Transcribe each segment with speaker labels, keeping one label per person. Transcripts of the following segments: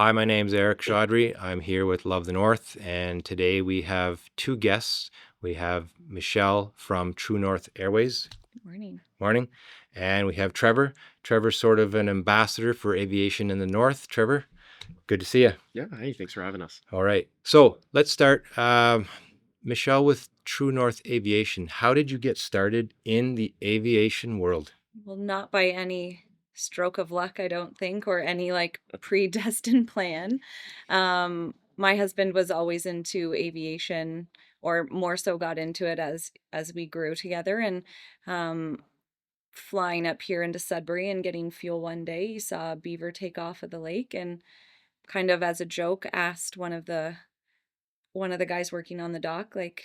Speaker 1: Hi, my name's Eric Chaudry. I'm here with Love the North, and today we have two guests. We have Michelle from True North Airways.
Speaker 2: Good morning.
Speaker 1: Morning. And we have Trevor. Trevor's sort of an ambassador for aviation in the North. Trevor, good to see you.
Speaker 3: Yeah, hey, thanks for having us.
Speaker 1: All right. So let's start. Michelle with True North Aviation. How did you get started in the aviation world?
Speaker 2: Well, not by any stroke of luck, I don't think, or any like predestined plan. My husband was always into aviation, or more so got into it as we grew together. And um, flying up here into Sudbury and getting fuel one day, he saw a beaver take off of the lake, and kind of as a joke asked one of the guys working on the dock, like,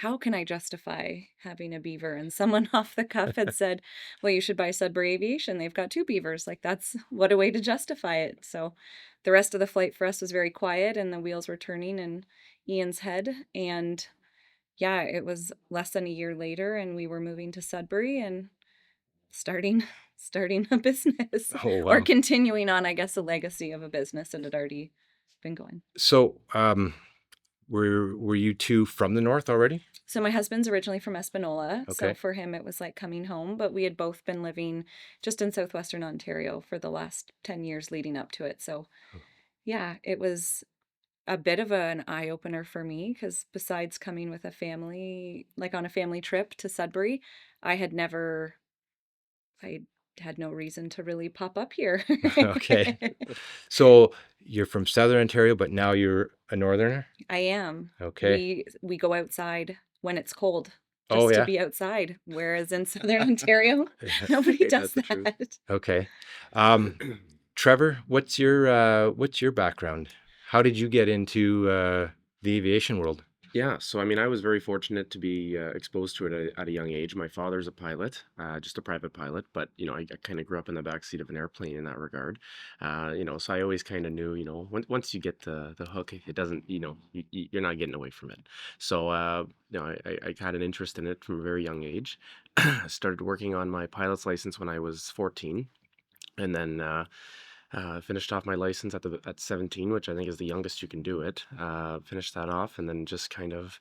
Speaker 2: how can I justify having a beaver? And someone off the cuff had said, well, you should buy Sudbury Aviation. They've got two beavers. Like, that's what a way to justify it. So the rest of the flight for us was very quiet, and the wheels were turning in Ian's head. And yeah, it was less than a year later, and we were moving to Sudbury and starting starting a business,
Speaker 1: Oh,
Speaker 2: or
Speaker 1: wow.
Speaker 2: continuing on, I guess, a legacy of a business that had already been going.
Speaker 1: So, were you two from the North already?
Speaker 2: So my husband's originally from Espanola, so
Speaker 1: Okay.
Speaker 2: for him it was like coming home, but we had both been living just in southwestern Ontario for the last 10 years leading up to it. So yeah, it was a bit of an eye opener for me because besides coming with a family, like on a family trip to Sudbury, I had never, I had no reason to really pop up here.
Speaker 1: Okay. So you're from Southern Ontario, but now you're a Northerner?
Speaker 2: I am.
Speaker 1: Okay.
Speaker 2: We go outside when it's cold
Speaker 1: Oh,
Speaker 2: just to
Speaker 1: yeah.
Speaker 2: be outside, whereas in Southern Ontario, nobody does
Speaker 3: That's the truth.
Speaker 2: that.
Speaker 1: Okay. Um, Trevor, what's your background? How did you get into the aviation world?
Speaker 3: Yeah, so I mean, I was very fortunate to be exposed to it at a young age. My father's a pilot, just a private pilot, but I kind of grew up in the backseat of an airplane in that regard. So I always kind of knew, once you get the hook, it doesn't, you're not getting away from it. So, I had an interest in it from a very young age. I started working on my pilot's license when I was 14, and then finished off my license at 17, which I think is the youngest you can do it. Finished that off, and then just kind of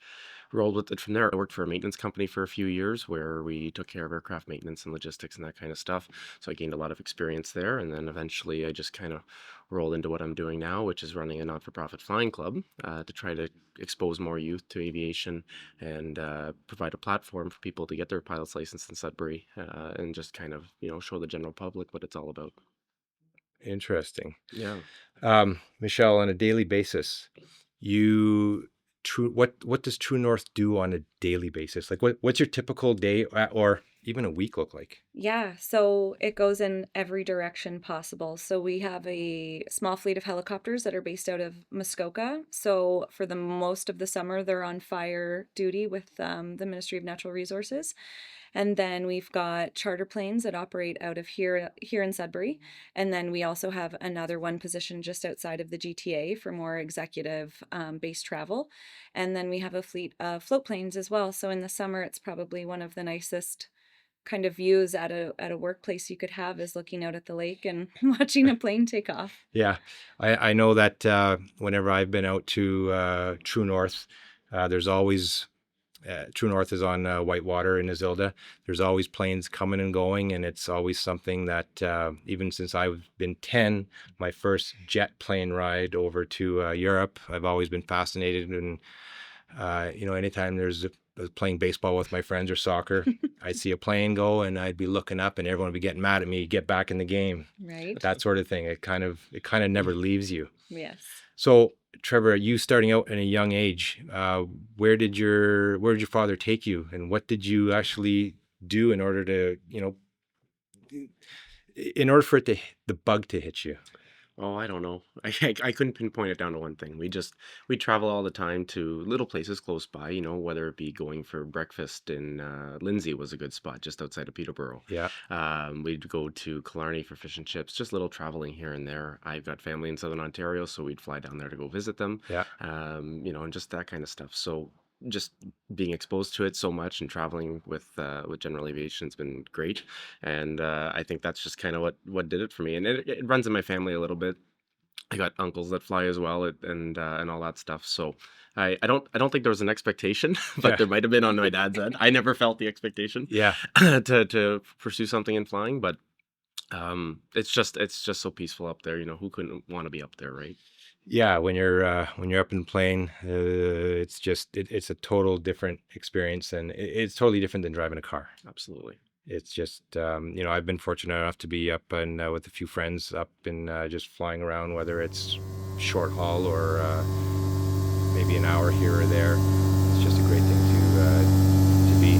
Speaker 3: rolled with it from there. I worked for a maintenance company for a few years where we took care of aircraft maintenance and logistics and that kind of stuff. So I gained a lot of experience there, and then eventually I just kind of rolled into what I'm doing now, which is running a not-for-profit flying club to try to expose more youth to aviation and provide a platform for people to get their pilot's license in Sudbury and just kind of show the general public what it's all about.
Speaker 1: Interesting.
Speaker 3: Yeah.
Speaker 1: Michelle, on a daily basis, you what does True North do on a daily basis? Like what's your typical day or even a week look like?
Speaker 2: Yeah, so it goes in every direction possible. So we have a small fleet of helicopters that are based out of Muskoka. So for the most of the summer, they're on fire duty with the Ministry of Natural Resources. And then we've got charter planes that operate out of here in Sudbury. And then we also have another one positioned just outside of the GTA for more executive based travel. And then we have a fleet of float planes as well. So in the summer, it's probably one of the nicest kind of views at a workplace you could have is looking out at the lake and watching a plane take off.
Speaker 1: Yeah, I know that whenever I've been out to True North, there's always True North is on Whitewater in Isilda. There's always planes coming and going, and it's always something that even since I've been 10, my first jet plane ride over to Europe, I've always been fascinated. And anytime I was playing baseball with my friends or soccer, I'd see a plane go, and I'd be looking up, and everyone would be getting mad at me. Get back in the game,
Speaker 2: Right?
Speaker 1: that sort of thing. It kind of never leaves you.
Speaker 2: Yes.
Speaker 1: So, Trevor, you starting out in a young age, where did your father take you, and what did you actually do in order to, in order for the bug to hit you?
Speaker 3: Oh, I don't know. I couldn't pinpoint it down to one thing. We travel all the time to little places close by, whether it be going for breakfast in Lindsay was a good spot just outside of Peterborough.
Speaker 1: Yeah.
Speaker 3: We'd go to Killarney for fish and chips, just little traveling here and there. I've got family in Southern Ontario, so we'd fly down there to go visit them,
Speaker 1: Yeah.
Speaker 3: and just that kind of stuff. So just being exposed to it so much and traveling with general aviation has been great, and I think that's just kind of what did it for me. And it runs in my family a little bit. I got uncles that fly as well, and all that stuff. So I don't think there was an expectation, but
Speaker 1: Yeah.
Speaker 3: there might have been on my dad's end. I never felt the expectation
Speaker 1: Yeah.
Speaker 3: to pursue something in flying, but it's just so peaceful up there. Who couldn't want to be up there, right?
Speaker 1: Yeah, when you're up in plane, it's just it's a total different experience, and it's totally different than driving a car.
Speaker 3: Absolutely.
Speaker 1: It's just I've been fortunate enough to be up and with a few friends up and just flying around, whether it's short haul or maybe an hour here or there. It's just a great thing to be.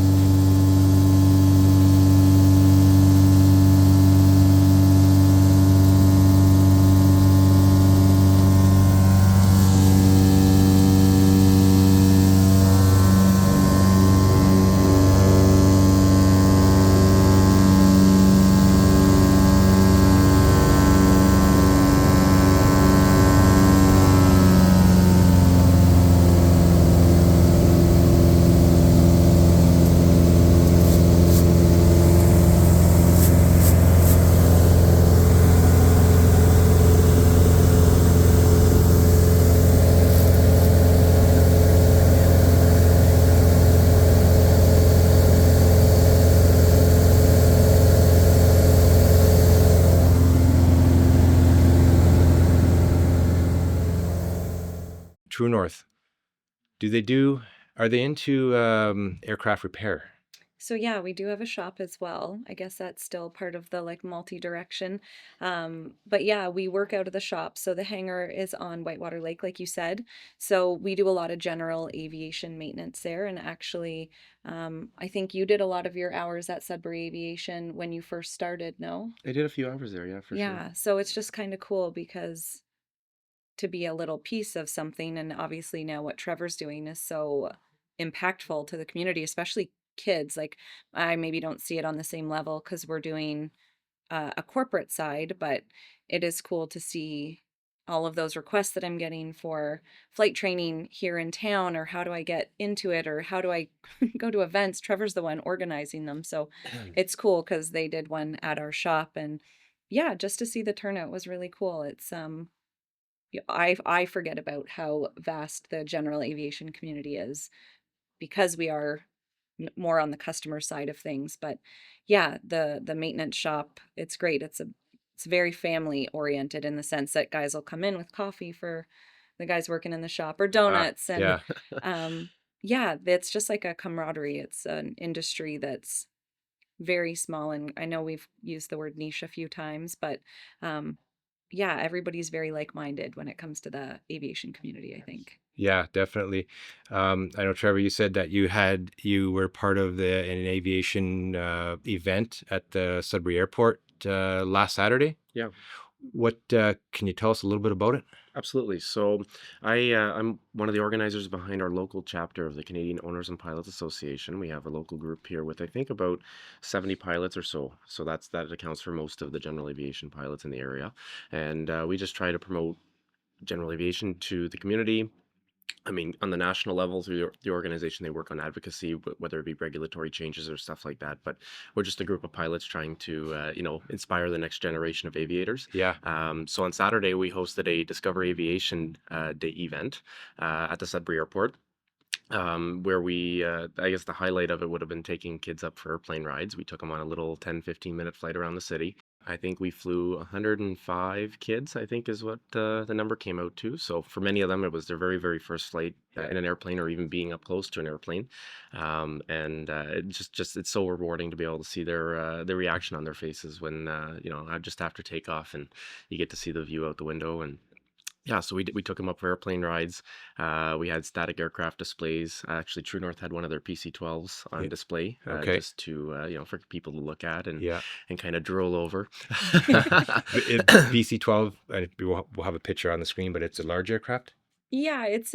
Speaker 1: True North. Do they do? Are they into aircraft repair?
Speaker 2: So yeah, we do have a shop as well. I guess that's still part of the like multi-direction. But yeah, we work out of the shop. So the hangar is on Whitewater Lake, like you said. So we do a lot of general aviation maintenance there. And actually, I think you did a lot of your hours at Sudbury Aviation when you first started, no?
Speaker 3: I did a few hours there, yeah, for sure.
Speaker 2: Yeah. So it's just kind of cool because to be a little piece of something, and obviously now what Trevor's doing is so impactful to the community, especially kids. Like I maybe don't see it on the same level because we're doing a corporate side, but it is cool to see all of those requests that I'm getting for flight training here in town, or how do I get into it, or how do I go to events. Trevor's the one organizing them, so it's cool because they did one at our shop. And yeah, just to see the turnout was really cool. It's yeah, I forget about how vast the general aviation community is because we are more on the customer side of things. But yeah, the maintenance shop, it's great. It's very family oriented in the sense that guys will come in with coffee for the guys working in the shop, or donuts. And
Speaker 1: Yeah.
Speaker 2: um yeah, it's just like a camaraderie. It's an industry that's very small, and I know we've used the word niche a few times, but um yeah, everybody's very like-minded when it comes to the aviation community, I think.
Speaker 1: Yeah, definitely. I know, Trevor, you said that you were part of an aviation event at the Sudbury Airport last Saturday.
Speaker 3: Yeah.
Speaker 1: What can you tell us a little bit about it?
Speaker 3: Absolutely. So I'm one of the organizers behind our local chapter of the Canadian Owners and Pilots Association. We have a local group here with I think about 70 pilots or so. So that accounts for most of the general aviation pilots in the area, and we just try to promote general aviation to the community. I mean, on the national level, through the organization, they work on advocacy, whether it be regulatory changes or stuff like that. But we're just a group of pilots trying to, inspire the next generation of aviators.
Speaker 1: Yeah.
Speaker 3: So on Saturday, we hosted a Discover Aviation Day event at the Sudbury Airport. Where I guess the highlight of it would have been taking kids up for airplane rides. We took them on a little 10-15 minute flight around the city. I think we flew 105 kids, I think is what the number came out to. So for many of them, it was their very, very first flight in an airplane, or even being up close to an airplane. And it it's so rewarding to be able to see their reaction on their faces when, just after takeoff, and you get to see the view out the window. And yeah, so we took them up for airplane rides. We had static aircraft displays. Actually, True North had one of their PC-12s on display,
Speaker 1: Okay.
Speaker 3: just to for people to look at and
Speaker 1: Yeah.
Speaker 3: kind of drool over.
Speaker 1: BC-12, and we'll have a picture on the screen, but it's a large aircraft.
Speaker 2: Yeah, it's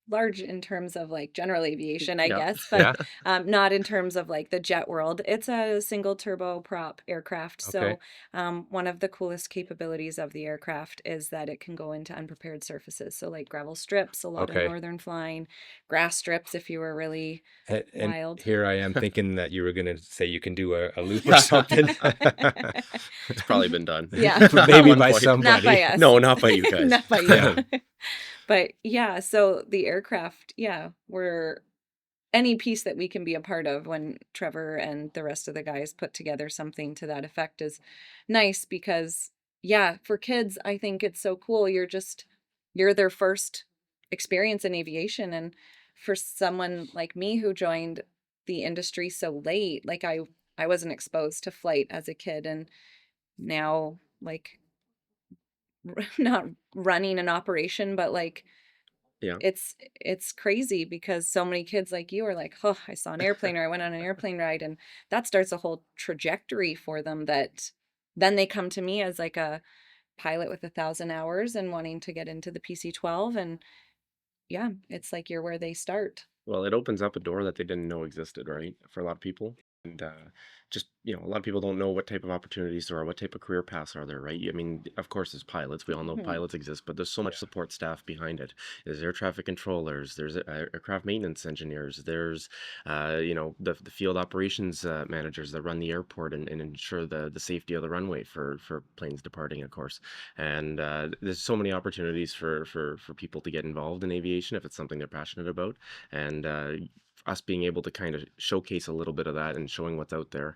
Speaker 2: large in terms of like general aviation, I
Speaker 3: Yeah.
Speaker 2: guess, but
Speaker 1: Yeah.
Speaker 2: not in terms of like the jet world. It's a single turboprop aircraft.
Speaker 1: Okay.
Speaker 2: So, one of the coolest capabilities of the aircraft is that it can go into unprepared surfaces. So, like gravel strips, a lot of
Speaker 1: Okay.
Speaker 2: northern flying, grass strips if you were really
Speaker 1: And
Speaker 2: wild.
Speaker 1: here I am thinking that you were going to say you can do a loop or something.
Speaker 3: It's probably been done
Speaker 2: Yeah.
Speaker 3: at
Speaker 1: Maybe
Speaker 3: one
Speaker 1: by
Speaker 3: point.
Speaker 2: Not by
Speaker 1: somebody.
Speaker 2: us.
Speaker 3: No, not by you guys.
Speaker 2: Not by
Speaker 1: Yeah.
Speaker 2: you. But yeah, so the aircraft, yeah, we're any piece that we can be a part of when Trevor and the rest of the guys put together something to that effect is nice because yeah, for kids, I think it's so cool. You're their first experience in aviation. And for someone like me who joined the industry so late, like I wasn't exposed to flight as a kid and now like not running an operation, but like
Speaker 3: Yeah.
Speaker 2: it's crazy because so many kids like you are like, oh, I saw an airplane or I went on an airplane ride, and that starts a whole trajectory for them that then they come to me as like a pilot with 1,000 hours and wanting to get into the PC-12, and yeah, it's like you're where they start.
Speaker 3: Well, it opens up a door that they didn't know existed, right? For a lot of people. And just, a lot of people don't know what type of opportunities there are, what type of career paths are there, right? I mean, of course, there's pilots. We all know
Speaker 2: Mhm.
Speaker 3: pilots exist, but there's so much support staff behind it. There's air traffic controllers, there's aircraft maintenance engineers, there's, the field operations managers that run the airport and ensure the safety of the runway for planes departing, of course. And there's so many opportunities for people to get involved in aviation if it's something they're passionate about. And us being able to kind of showcase a little bit of that and showing what's out there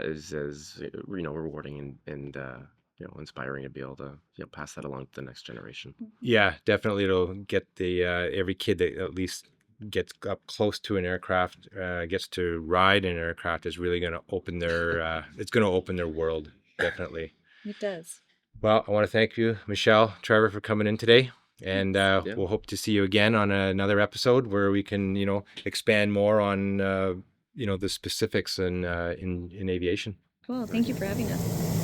Speaker 3: is rewarding and inspiring to be able to pass that along to the next generation.
Speaker 1: Yeah, definitely. It'll get the every kid that at least gets up close to an aircraft, gets to ride an aircraft is really going to open their it's going to open their world. Definitely.
Speaker 2: It does.
Speaker 1: Well, I want to thank you, Michelle, Trevor, for coming in today. And
Speaker 2: Thanks.
Speaker 3: Yeah.
Speaker 1: we'll hope to see you again on another episode where we can, expand more on, the specifics in aviation.
Speaker 2: Cool. Thank you for having us.